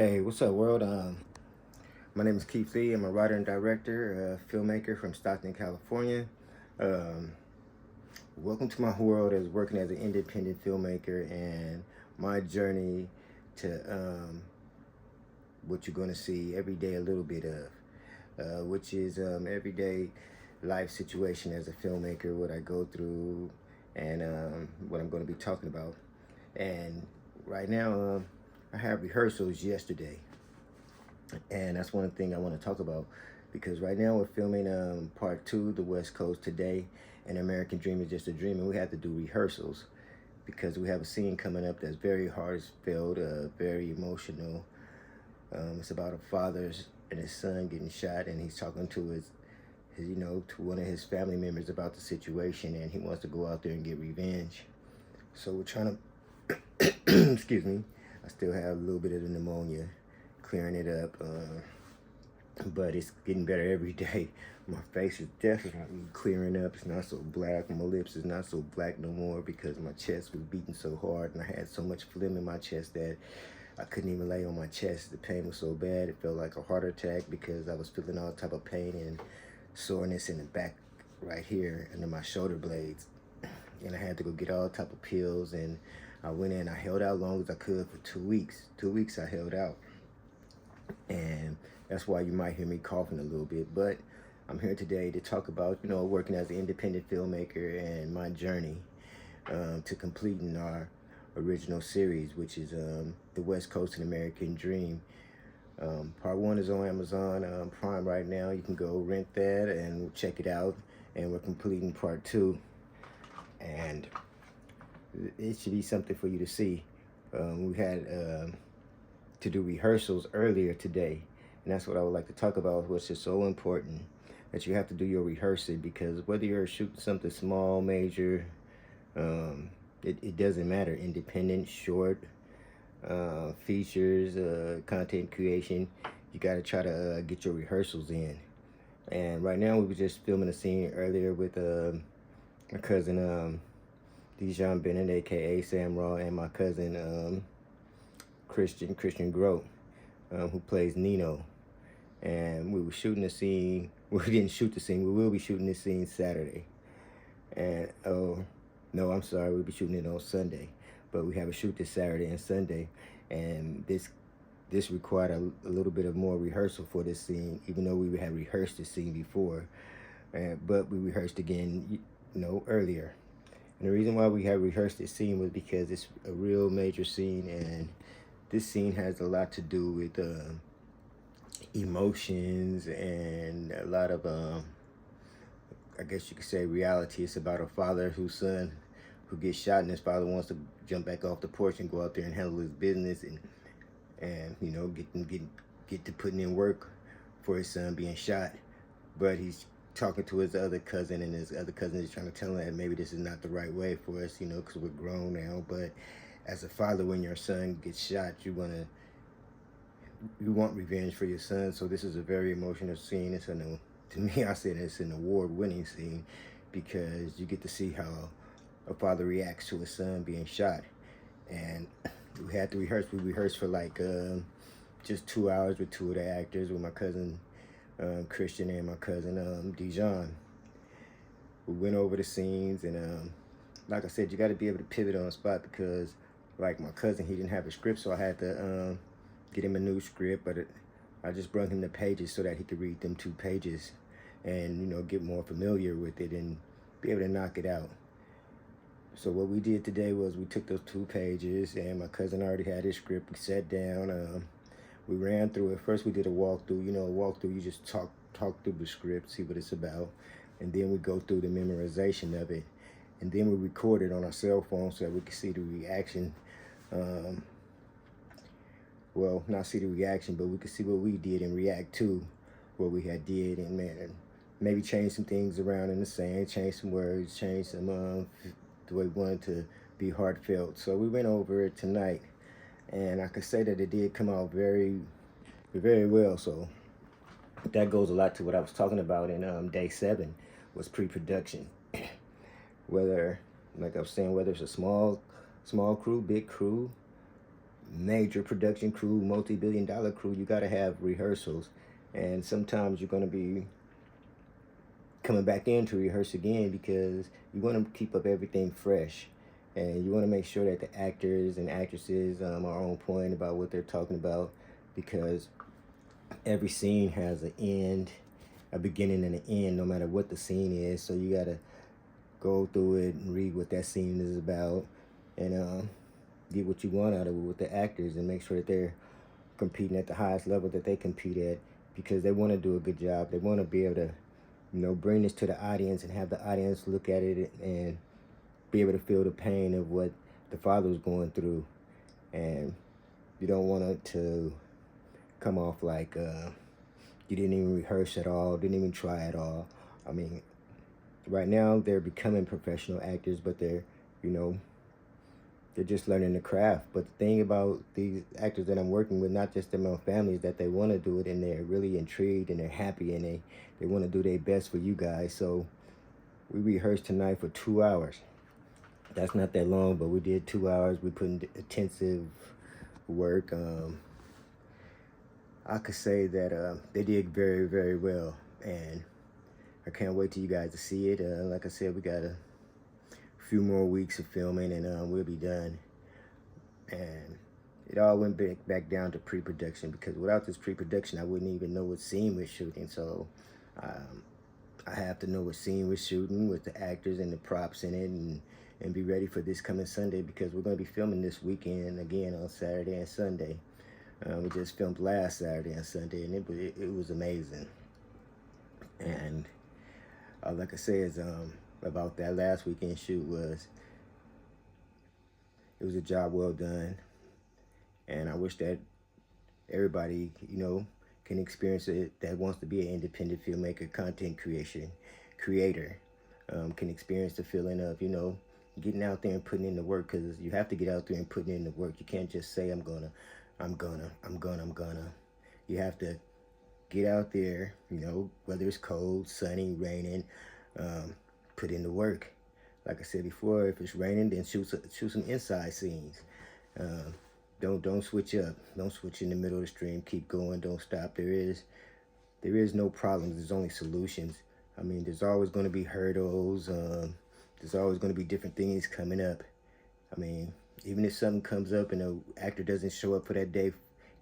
Hey, what's up, world? My name is Keith Lee. I'm a writer and director, filmmaker from Stockton, California. Um, Welcome to my world as working as an independent filmmaker and my journey to what you're going to see every day a little bit of, which is everyday life situation as a filmmaker, what I go through, and what I'm going to be talking about. And right now, I have rehearsals yesterday. And that's one thing I want to talk about because right now we're filming part two, The West Coast Today, and American Dream is Just a Dream, and we have to do rehearsals because we have a scene coming up that's very heartfelt, very emotional. It's about a father and his son getting shot, and he's talking to to one of his family members about the situation, and he wants to go out there and get revenge. So we're trying to, excuse me, I still have a little bit of the pneumonia, clearing it up. But it's getting better every day. My face is definitely clearing up. It's not so black. My lips is not so black no more because my chest was beating so hard and I had so much phlegm in my chest that I couldn't even lay on my chest. The pain was so bad. It felt like a heart attack because I was feeling all type of pain and soreness in the back right here under my shoulder blades. And I had to go get all type of pills, and I went in. I held out long as I could for 2 weeks. 2 weeks I held out. And that's why you might hear me coughing a little bit. But I'm here today to talk about, working as an independent filmmaker and my journey to completing our original series, which is The West Coast and American Dream. Part one is on Amazon Prime right now. You can go rent that and check it out. And we're completing part two. And it should be something for you to see. We had to do rehearsals earlier today, and that's what I would like to talk about, which is so important that you have to do your rehearsing, because whether you're shooting something small, major, it doesn't matter. Independent, short, features, content creation, you got to try to get your rehearsals in. And right now we were just filming a scene earlier with my cousin Dijon Bennett, aka Sam Raw, and my cousin Christian Grote, who plays Nino. And we were shooting the scene. We didn't shoot the scene. We will be shooting this scene Saturday. And oh no, I'm sorry, we'll be shooting it on Sunday. But we have a shoot this Saturday and Sunday, and this required a little bit of more rehearsal for this scene, even though we had rehearsed the scene before. But we rehearsed again, earlier. And the reason why we had rehearsed this scene was because it's a real major scene, and this scene has a lot to do with emotions and a lot of, I guess you could say, reality. It's about a father whose son who gets shot, and his father wants to jump back off the porch and go out there and handle his business and get to putting in work for his son being shot. But he's talking to his other cousin, and his other cousin is trying to tell him that maybe this is not the right way for us, because we're grown now. But as a father, when your son gets shot, you want revenge for your son. So this is a very emotional scene. To me, I said it's an award-winning scene because you get to see how a father reacts to his son being shot. And we had to rehearse. We rehearsed for like just 2 hours with two of the actors, with my cousin Christian and my cousin Dijon. We went over the scenes, and like I said, you got to be able to pivot on the spot because, like my cousin, he didn't have a script, so I had to get him a new script. But I just brought him the pages so that he could read them 2 pages, and get more familiar with it and be able to knock it out. So what we did today was we took those 2 pages, and my cousin already had his script. We sat down. We ran through it. First, we did a walkthrough. A walkthrough, you just talk through the script, see what it's about, and then we go through the memorization of it, and then we record it on our cell phone so that we can see the reaction. Well, not see the reaction, but we could see what we did and react to what we had did, and maybe change some things around in the saying, change some words, change some the way we wanted to be heartfelt. So we went over it tonight, and I could say that it did come out very, very well. So that goes a lot to what I was talking about in day 7 was pre-production. Whether, like I was saying, whether it's a small crew, big crew, major production crew, multi-billion-dollar crew, you got to have rehearsals. And sometimes you're going to be coming back in to rehearse again because you want to keep up everything fresh. And you want to make sure that the actors and actresses are on point about what they're talking about, because every scene has an end, a beginning and an end, no matter what the scene is. So you got to go through it and read what that scene is about, and get what you want out of it with the actors, and make sure that they're competing at the highest level that they compete at, because they want to do a good job. They want to be able to, bring this to the audience and have the audience look at it and be able to feel the pain of what the father was going through. And you don't want it to come off like you didn't even rehearse at all, didn't even try at all. I mean, right now they're becoming professional actors, but they're just learning the craft. But the thing about these actors that I'm working with, not just their own families, that they want to do it, and they're really intrigued and they're happy, and they want to do their best for you guys. So we rehearsed tonight for 2 hours. That's not that long, but we did 2 hours. We put in intensive work. I could say that they did very, very well, and I can't wait till you guys to see it. Like I said, we got a few more weeks of filming, and we'll be done. And it all went back down to pre-production, because without this pre-production, I wouldn't even know what scene we're shooting. So I have to know what scene we're shooting with the actors and the props in it, and be ready for this coming Sunday, because we're going to be filming this weekend again on Saturday and Sunday. We just filmed last Saturday and Sunday, and it was amazing. And all I can say is about that last weekend shoot was, it was a job well done, and I wish that everybody can experience it, that wants to be an independent filmmaker, content creator, can experience the feeling of getting out there and putting in the work, because you have to get out there and putting in the work. You can't just say I'm gonna. You have to get out there, whether it's cold, sunny, raining, put in the work. Like I said before, if it's raining, then shoot some inside scenes. Don't switch up. Don't switch in the middle of the stream. Keep going. Don't stop. There is no problems. There's only solutions. I mean, there's always going to be hurdles. There's always going to be different things coming up. I mean, even if something comes up and an actor doesn't show up for that day,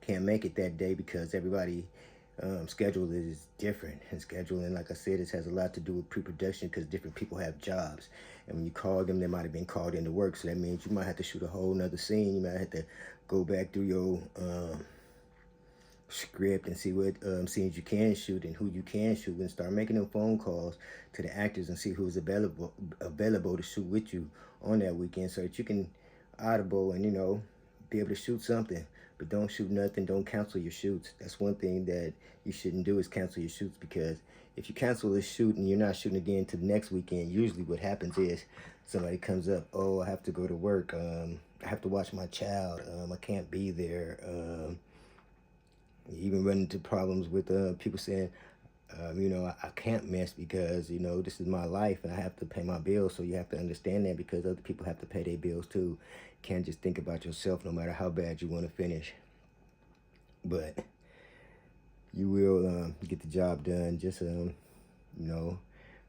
can't make it that day, because everybody schedule is different. And scheduling, like I said, it has a lot to do with pre-production, because different people have jobs. And when you call them, they might have been called into work. So that means you might have to shoot a whole nother scene. You might have to go back through your script and see what scenes you can shoot and who you can shoot, and start making them phone calls to the actors and see who's available to shoot with you on that weekend, so that you can audible and be able to shoot something. But don't shoot nothing. Don't cancel your shoots. That's one thing that you shouldn't do, is cancel your shoots, because if you cancel this shoot and you're not shooting again to the next weekend, usually what happens is somebody comes up, oh, I have to go to work, I have to watch my child, I can't be there. You even run into problems with people saying, I can't miss because, this is my life and I have to pay my bills. So you have to understand that, because other people have to pay their bills too. You can't just think about yourself, no matter how bad you want to finish. But you will get the job done. Just,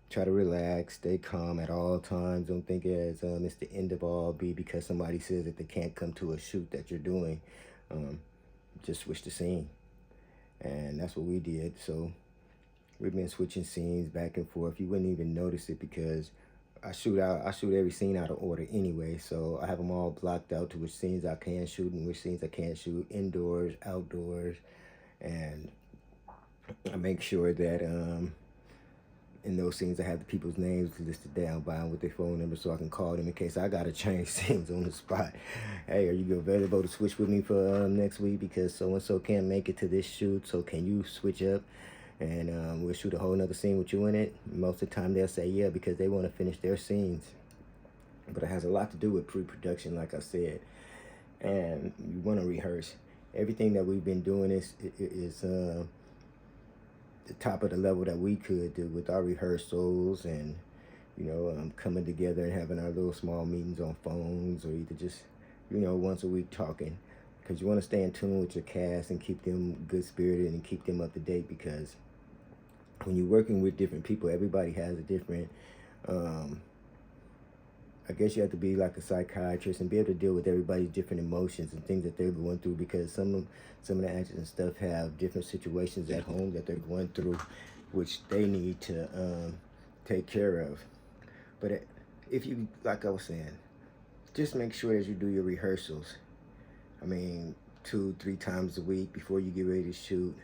try to relax, stay calm at all times. Don't think it's the end of all be because somebody says that they can't come to a shoot that you're doing. Just switch the scene. And that's what we did. So we've been switching scenes back and forth. You wouldn't even notice it, because I shoot every scene out of order anyway. So I have them all blocked out to which scenes I can shoot and which scenes I can't shoot, indoors, outdoors. And I make sure that in those scenes I have the people's names listed down by them with their phone number, so I can call them in case I gotta change scenes on the spot. Hey, are you available to switch with me for next week, because so and so can't make it to this shoot, so can you switch up and we'll shoot a whole nother scene with you in it? Most of the time they'll say yeah, because they want to finish their scenes. But it has a lot to do with pre-production, like I said, and you want to rehearse. Everything that we've been doing is the top of the level that we could do with our rehearsals, and coming together and having our little small meetings on phones, or either just once a week talking, because you want to stay in tune with your cast and keep them good spirited and keep them up to date, because when you're working with different people, everybody has a different, I guess you have to be like a psychiatrist and be able to deal with everybody's different emotions and things that they're going through, because some of the actors and stuff have different situations at home that they're going through, which they need to take care of. But if you, like I was saying, just make sure that you do your rehearsals. I mean, 2-3 times a week before you get ready to shoot.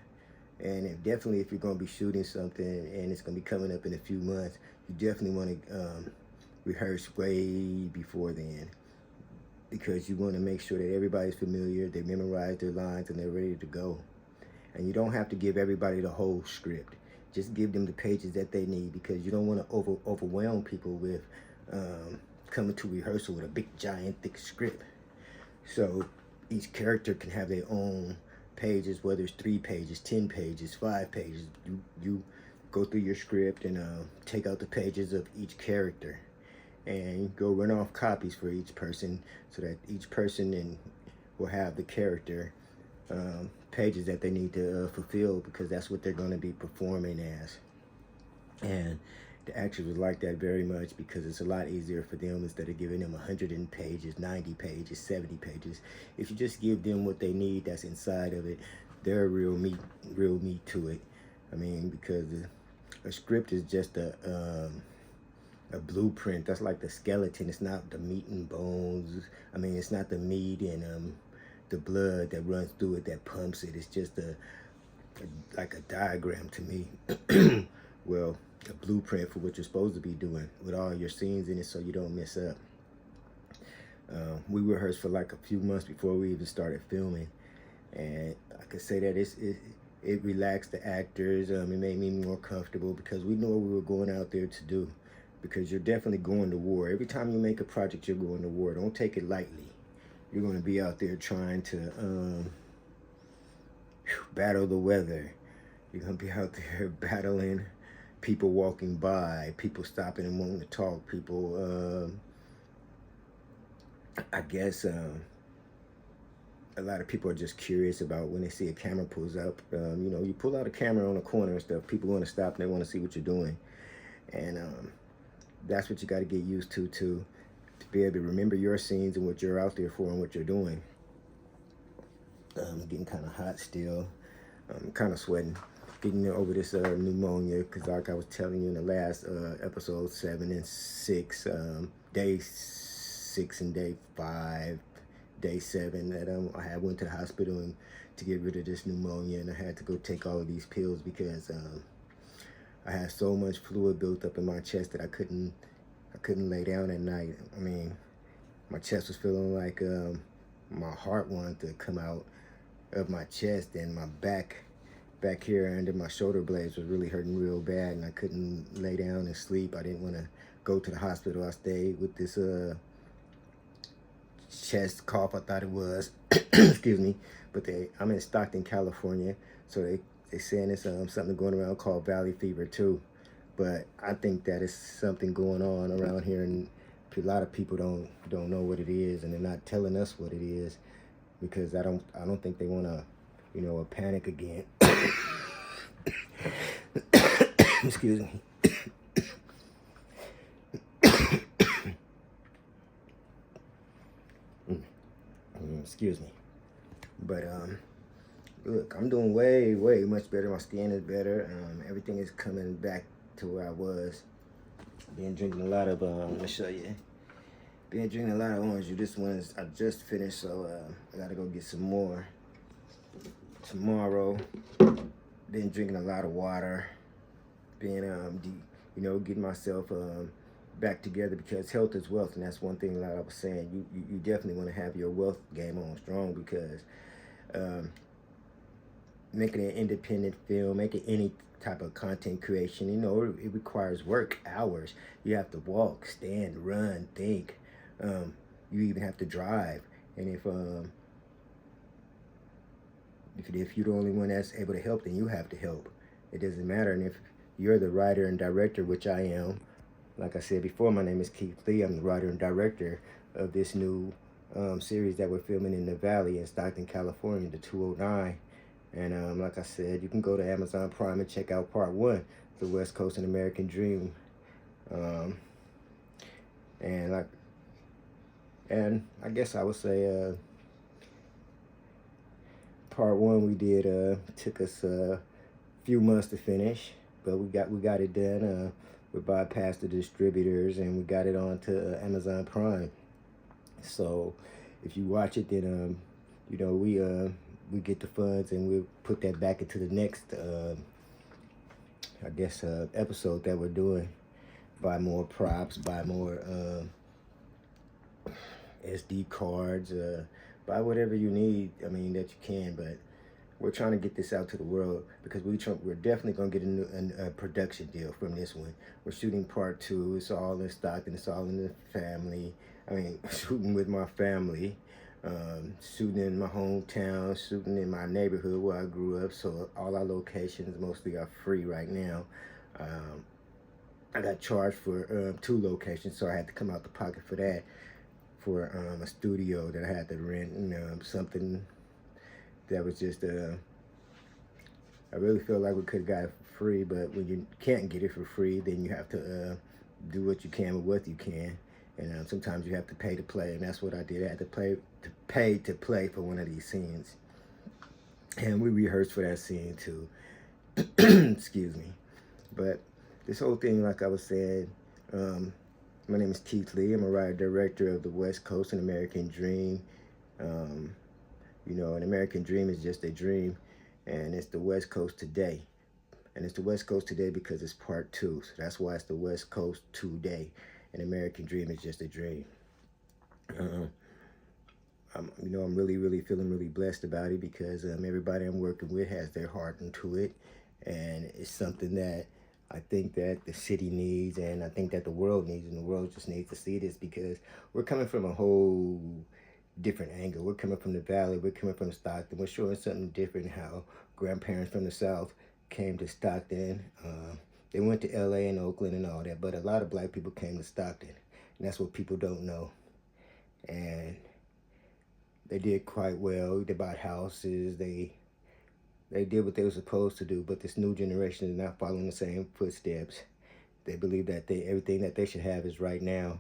And definitely if you're going to be shooting something and it's going to be coming up in a few months, you definitely want to rehearse way before then, because you want to make sure that everybody's familiar, they memorize their lines, and they're ready to go. And you don't have to give everybody the whole script. Just give them the pages that they need, because you don't want to overwhelm people with coming to rehearsal with a big, giant, thick script. So each character can have their own pages, whether it's 3 pages, 10 pages, 5 pages. You go through your script and take out the pages of each character, and go run off copies for each person, so that each person will have the character pages that they need to fulfill, because that's what they're going to be performing as. And the actors would like that very much, because it's a lot easier for them, instead of giving them 100 pages, 90 pages, 70 pages. If you just give them what they need that's inside of it, they're real meat to it. I mean, because a script is just a blueprint. That's like the skeleton. It's not the meat and bones. I mean, it's not the meat and the blood that runs through it that pumps it. It's just like a diagram to me. Well, a blueprint for what you're supposed to be doing with all your scenes in it, so you don't mess up. We rehearsed for like a few months before we even started filming, and I could say that it relaxed the actors. It made me more comfortable, because we knew what we were going out there to do. Because you're definitely going to war. Every time you make a project, you're going to war. Don't take it lightly. You're going to be out there trying to battle the weather. You're going to be out there battling people walking by, people stopping and wanting to talk, people, I guess a lot of people are just curious about when they see a camera pulls up. You know, you pull out a camera on a corner and stuff, people want to stop and they want to see what you're doing. And that's what you got to get used to be able to remember your scenes and what you're out there for and what you're doing. Getting kind of hot still. I'm kind of sweating. Getting over this pneumonia, because like I was telling you in the last episode 7 and 6, day 6 and day 5, day 7, that I went to the hospital and to get rid of this pneumonia, and I had to go take all of these pills, because I had so much fluid built up in my chest that I couldn't lay down at night. I mean, my chest was feeling like my heart wanted to come out of my chest, and my back here under my shoulder blades was really hurting real bad, and I couldn't lay down and sleep. I didn't want to go to the hospital. I stayed with this chest cough, I thought it was. Excuse me. But I'm in Stockton, California, so they're saying it's something going around called valley fever too. But I think that is something going on around here, and a lot of people don't know what it is, and they're not telling us what it is, because I don't think they want to, you know, panic again. Excuse me. Excuse me. But look, I'm doing way much better. My skin is better. Everything is coming back to where I was. Been drinking a lot of let me show you. Been drinking a lot of orange juice. This one I just finished, so I gotta go get some more tomorrow. Been drinking a lot of water. Been you know, getting myself back together, because health is wealth, and that's one thing that I was saying. You definitely want to have your wealth game on strong, because making an independent film, making any type of content creation, you know, it requires work, hours. You have to walk, stand, run, think. You even have to drive. And if you're the only one that's able to help, then you have to help. It doesn't matter. And if you're the writer and director, which I am, like I said before, my name is Keith Lee. I'm the writer and director of this new series that we're filming in the Valley in Stockton, California, the 209. And like I said, you can go to Amazon Prime and check out part one, The West Coast and American Dream. Um, and like, and I guess I would say part one we did took us a few months to finish, but we got it done. We bypassed the distributors and we got it onto Amazon Prime. So if you watch it, then you know we get the funds and we put that back into the next I guess episode that we're doing. Buy more props, buy more SD cards, buy whatever you need. I mean that you can, but we're trying to get this out to the world because we're definitely gonna get a production deal from this one. We're shooting part two. It's all in Stockton. It's all in the family. I mean, shooting with my family, shooting in my hometown, shooting in my neighborhood where I grew up. So all our locations mostly are free right now. I got charged for 2 locations, so I had to come out the pocket for that, for a studio that I had to rent, something that was just, I really feel like we could have got it for free, but when you can't get it for free, then you have to do what you can with what you can. And sometimes you have to pay to play, and that's what I did. I had to pay to play for one of these scenes. And we rehearsed for that scene too. Excuse me. But this whole thing, like I was saying, my name is Keith Lee. I'm a writer-director of The West Coast, An American Dream. An American dream is just a dream, and it's the West Coast today. And it's the West Coast today because it's part two. So that's why it's the West Coast today. An American dream is just a dream. I'm really feeling really blessed about it because everybody I'm working with has their heart into it, and it's something that I think that the city needs, and I think that the world needs, and the world just needs to see this because we're coming from a whole different angle. We're coming from the Valley, we're coming from Stockton. We're showing something different, how grandparents from the South came to Stockton. They went to LA and Oakland and all that, but a lot of black people came to Stockton, and that's what people don't know. And they did quite well. They bought houses, they did what they were supposed to do, but this new generation is not following the same footsteps. They believe that everything that they should have is right now.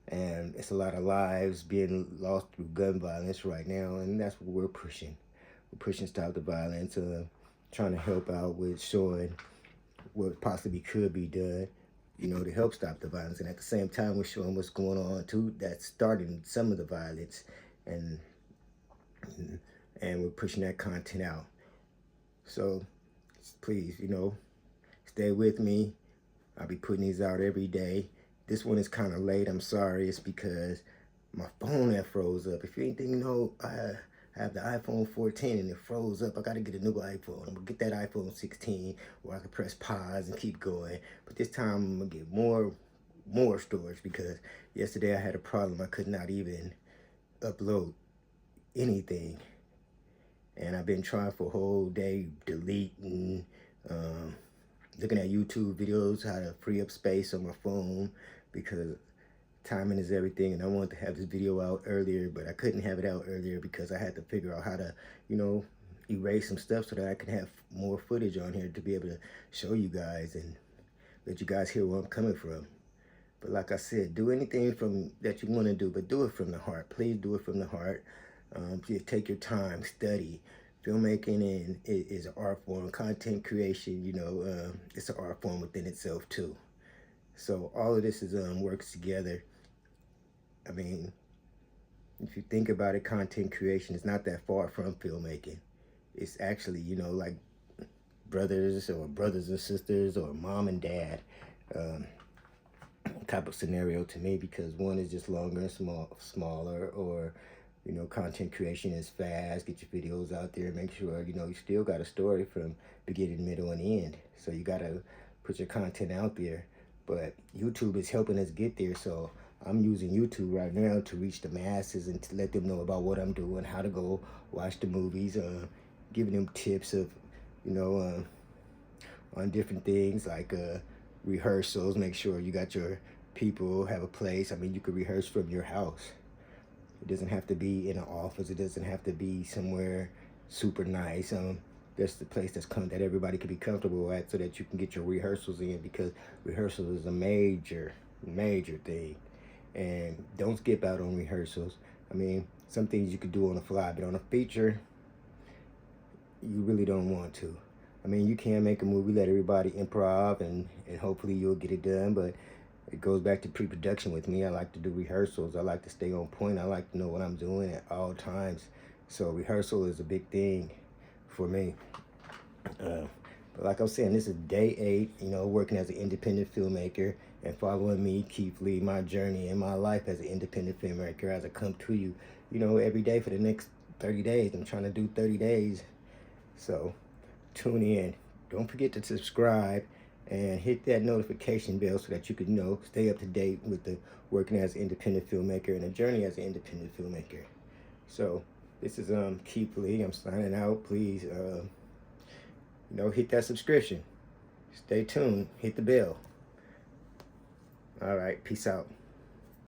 And it's a lot of lives being lost through gun violence right now, and that's what we're pushing. We're pushing Stop the Violence, trying to help out with showing what possibly could be done, to help stop the violence. And at the same time, we're showing what's going on too, that's starting some of the violence, and we're pushing that content out. So please, stay with me. I'll be putting these out every day. This one is kind of late. I'm sorry. It's because my phone had froze up. If you ain't think I have the iPhone 14 and it froze up. I got to get a new iPhone. I'm going to get that iPhone 16 where I can press pause and keep going. But this time I'm going to get more storage because yesterday I had a problem. I could not even upload anything. And I've been trying for a whole day, deleting, looking at YouTube videos, how to free up space on my phone, because timing is everything, and I wanted to have this video out earlier, but I couldn't have it out earlier because I had to figure out how to, erase some stuff so that I can have more footage on here to be able to show you guys and let you guys hear where I'm coming from. But like I said, do anything that you want to do, but do it from the heart. Please do it from the heart. Please take your time, study. Filmmaking is an art form. Content creation, it's an art form within itself too. So all of this works together. I mean, if you think about it, content creation is not that far from filmmaking. It's actually, like brothers and sisters or mom and dad type of scenario to me, because one is just longer and smaller, or content creation is fast. Get your videos out there, make sure you still got a story from beginning, middle, and end. So you gotta put your content out there. But YouTube is helping us get there, so I'm using YouTube right now to reach the masses and to let them know about what I'm doing, how to go watch the movies, giving them tips of, on different things like rehearsals. Make sure you got your people have a place. I mean, you could rehearse from your house. It doesn't have to be in an office. It doesn't have to be somewhere super nice. Just the place that everybody can be comfortable at, so that you can get your rehearsals in, because rehearsals is a major thing. And don't skip out on rehearsals. I mean, some things you could do on the fly, but on a feature, you really don't want to. I mean, you can make a movie, let everybody improv, and hopefully you'll get it done, but it goes back to pre-production with me. I like to do rehearsals. I like to stay on point. I like to know what I'm doing at all times. So rehearsal is a big thing for me. But like I was saying, this is day 8, you know, working as an independent filmmaker and following me, Keith Lee, my journey in my life as an independent filmmaker as I come to you, you know, every day for the next 30 days. I'm trying to do 30 days. So tune in. Don't forget to subscribe and hit that notification bell so that you can, you know, stay up to date with the working as an independent filmmaker and the journey as an independent filmmaker. So this is Keith Lee. I'm signing out. Please you know, hit that subscription. Stay tuned. Hit the bell. All right. Peace out.